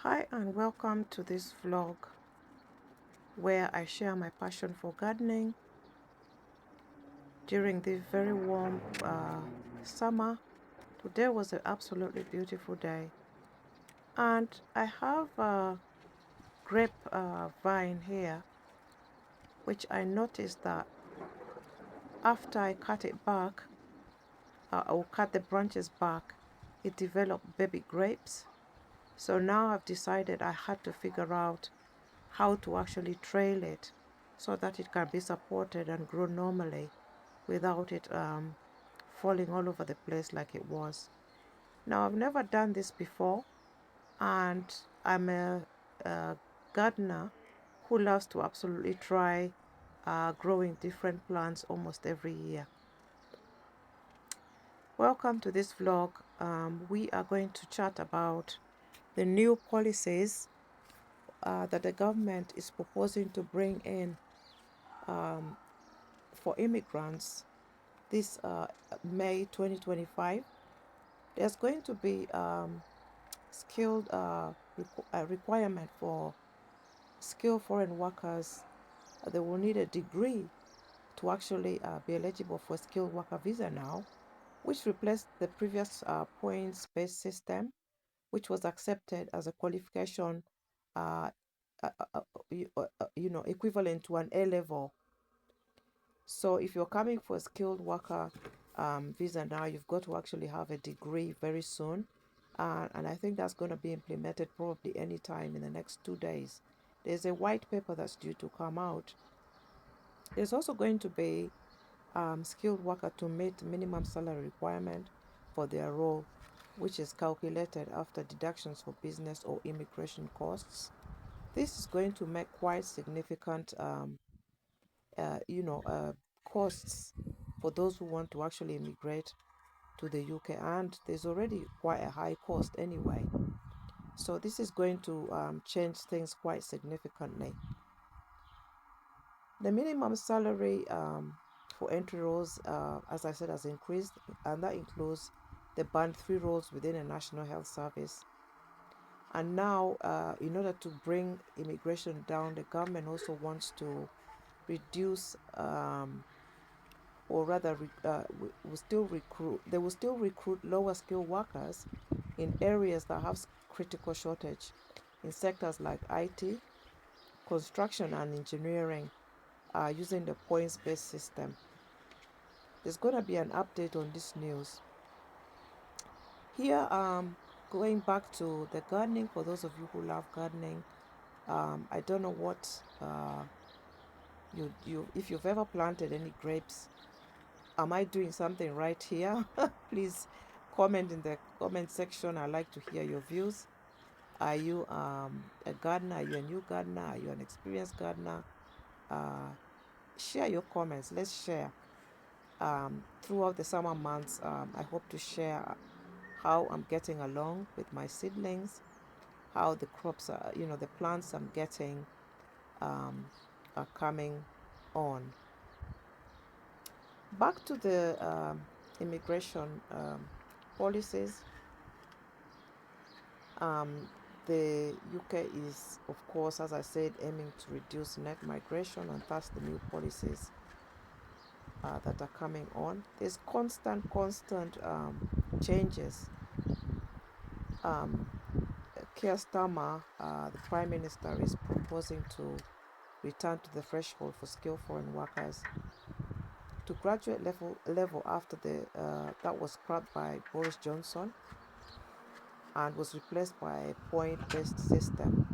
Hi and welcome to this vlog where I share my passion for gardening during this very warm summer. Today was an absolutely beautiful day, and I have a grape vine here, which I noticed that after I cut it back, or cut the branches back, it developed baby grapes. So now I've decided I had to figure out how to actually trail it so that it can be supported and grow normally without it falling all over the place like it was. Now, I've never done this before, and I'm a gardener who loves to absolutely try growing different plants almost every year. Welcome to this vlog. We are going to chat about the new policies that the government is proposing to bring in um, for immigrants this May 2025. There's going to be skilled requirement for skilled foreign workers. They will need a degree to actually be eligible for a skilled worker visa now, which replaced the previous points-based system, which was accepted as a qualification, uh, uh, uh, uh, equivalent to an A level. So if you're coming for a skilled worker visa now, you've got to actually have a degree very soon. And I think that's going to be implemented probably anytime in the next 2 days. There's a white paper that's due to come out. There's also going to be skilled worker to meet minimum salary requirement for their role, which is calculated after deductions for business or immigration costs. This is going to make quite significant uh, you know, uh, costs for those who want to actually immigrate to the UK, and there's already quite a high cost anyway. So this is going to change things quite significantly. The minimum salary for entry roles, as I said, has increased, and that includes the band 3 roles within a national health service. And now, in order to bring immigration down, the government also wants to reduce or rather will still recruit they will still recruit lower skilled workers in areas that have critical shortage in sectors like IT, construction and engineering, using the points-based system. There's going to be an update on this news here. Going back to the gardening, for those of you who love gardening, I don't know what you if you've ever planted any grapes. Am I doing something right here? Please comment in the comment section. I'd like to hear your views. Are you a gardener? Are you a new gardener? Are you an experienced gardener? Uh, Share your comments. Let's share. Throughout the summer months, I hope to share how I'm getting along with my seedlings, how the crops are, the plants I'm getting um, are coming on. Back to the immigration policies. Um, the UK is, of course, as I said, aiming to reduce net migration, and thus the new policies that are coming on. There's constant changes. Um, Keir Starmer, the Prime Minister, is proposing to return to the threshold for skilled foreign workers to graduate level after the that was scrapped by Boris Johnson and was replaced by a point-based system.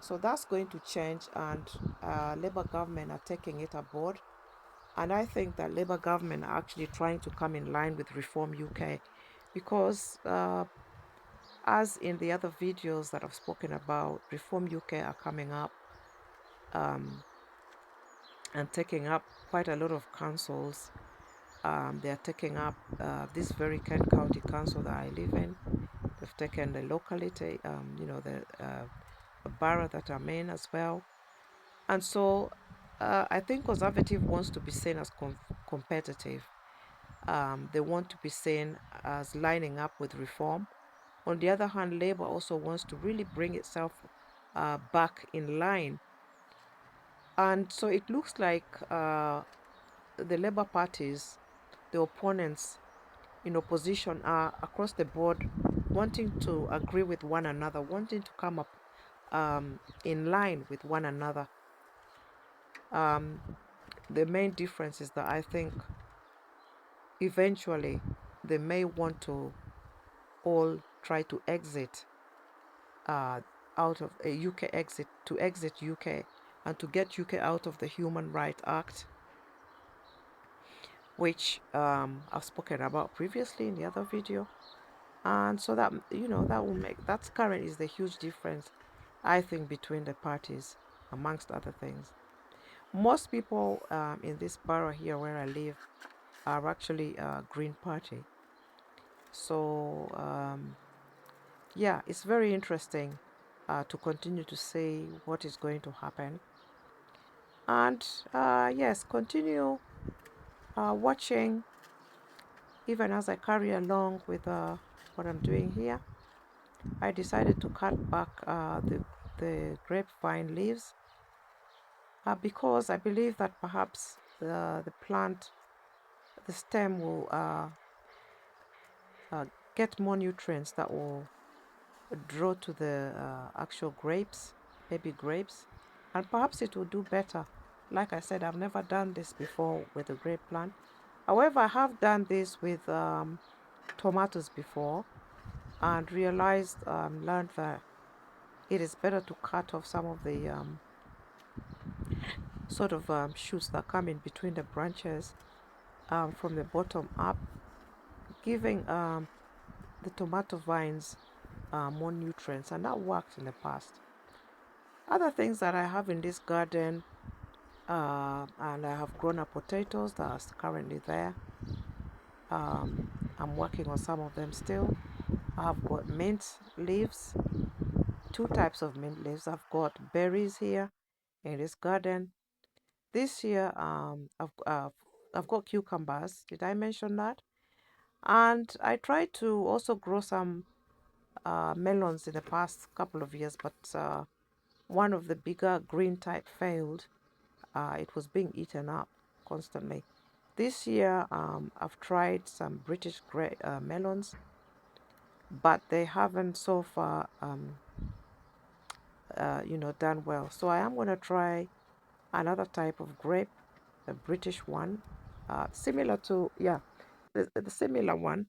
So that's going to change, and Labour government are taking it aboard. And I think that Labour government are actually trying to come in line with Reform UK, because as in the other videos that I've spoken about, Reform UK are coming up um, and taking up quite a lot of councils. They are taking up this very Kent County Council that I live in. They've taken the locality, the borough that I'm in as well. And so I think Conservative wants to be seen as competitive. They want to be seen as lining up with Reform. On the other hand, Labour also wants to really bring itself back in line. And so it looks like the Labour parties, the opponents in opposition, are across the board wanting to agree with one another, wanting to come up in line with one another. Um, the main difference is that I think eventually they may want to all try to exit uh, out of a UK exit, to exit UK and to get UK out of the Human Rights Act, which I've spoken about previously in the other video. And so that, that will make, that's current is the huge difference, I think, between the parties, amongst other things. Most people in this borough here where I live are actually Green Party. So yeah, it's very interesting to continue to see what is going to happen. And yes, continue watching even as I carry along with what I'm doing here. I decided to cut back the grapevine leaves because I believe that perhaps the plant, the stem will get more nutrients that will draw to the actual grapes, baby grapes, and perhaps it will do better. Like I said, I've never done this before with a grape plant. However, I have done this with tomatoes before and realized, learned that it is better to cut off some of the sort of shoots that come in between the branches from the bottom up, giving the tomato vines more nutrients, and that worked in the past. Other things that I have in this garden, and I have grown up potatoes that are currently there. I'm working on some of them still. I've got mint leaves, two types of mint leaves. I've got berries here in this garden. This year, I've got cucumbers. Did I mention that? And I tried to also grow some melons in the past couple of years, but one of the bigger green type failed. It was being eaten up constantly. This year, I've tried some British melons, but they haven't so far, done well. So I am going to try another type of grape, a British one, similar to, yeah, the similar one,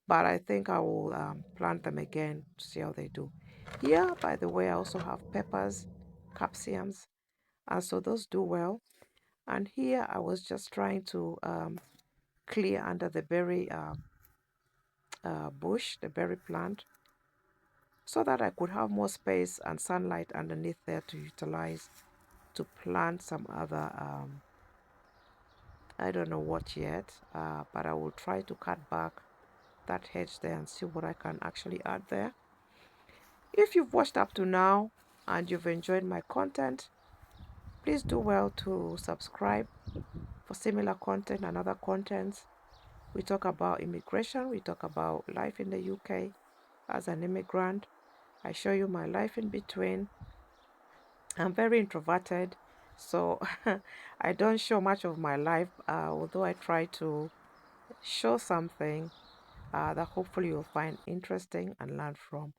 but I think I will plant them again to see how they do. Here, by the way, I also have peppers, capsicums, and so those do well. And here I was just trying to clear under the berry bush, the berry plant, so that I could have more space and sunlight underneath there to utilize to plant some other, I don't know what yet, but I will try to cut back that hedge there and see what I can actually add there. If you've watched up to now and you've enjoyed my content, please do well to subscribe for similar content and other contents. We talk about immigration, we talk about life in the UK as an immigrant. I show you my life in between. I'm very introverted, so I don't show much of my life, although I try to show something that hopefully you'll find interesting and learn from.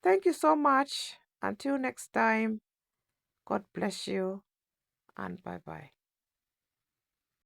Thank you so much. Until next time, God bless you and bye bye.